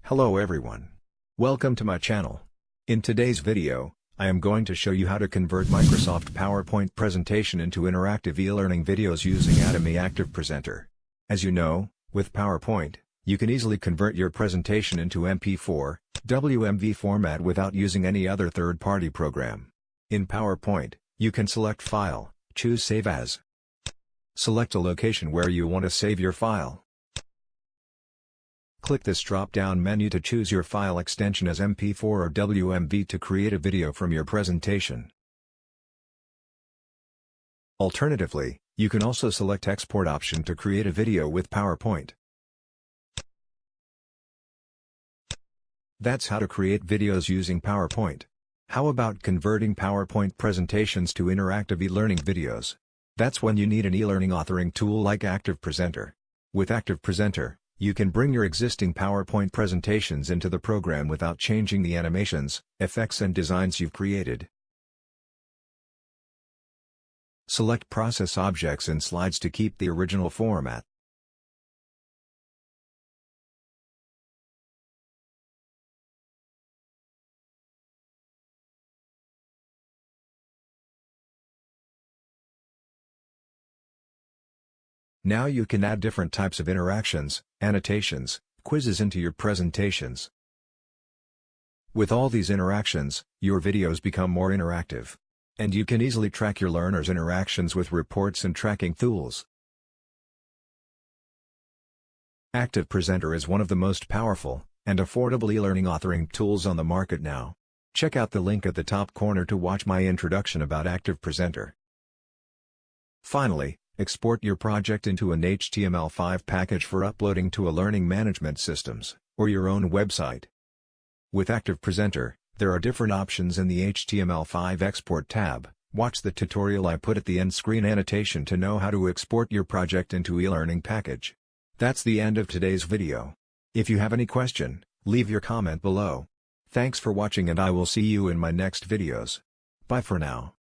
Hello everyone. Welcome to my channel. In today's video, I am going to show you how to convert Microsoft PowerPoint presentation into interactive e-learning videos using Atomi ActivePresenter. As you know, with PowerPoint, you can easily convert your presentation into MP4, WMV format without using any other third-party program. In PowerPoint, you can select File, choose Save As. Select a location where you want to save your file. Click this drop-down menu to choose your file extension as MP4 or WMV to create a video from your presentation. Alternatively, you can also select Export option to create a video with PowerPoint. That's how to create videos using PowerPoint. How about converting PowerPoint presentations to interactive e-learning videos? That's when you need an e-learning authoring tool like ActivePresenter. With ActivePresenter, you can bring your existing PowerPoint presentations into the program without changing the animations, effects and designs you've created. Select Process Objects and Slides to keep the original format. Now you can add different types of interactions, annotations, quizzes into your presentations. With all these interactions, your videos become more interactive. And you can easily track your learners' interactions with reports and tracking tools. ActivePresenter is one of the most powerful and affordable e-learning authoring tools on the market now. Check out the link at the top corner to watch my introduction about ActivePresenter. Finally, export your project into an HTML5 package for uploading to a learning management systems, or your own website. With ActivePresenter, there are different options in the HTML5 Export tab. Watch the tutorial I put at the end screen annotation to know how to export your project into e-learning package. That's the end of today's video. If you have any question, leave your comment below. Thanks for watching and I will see you in my next videos. Bye for now.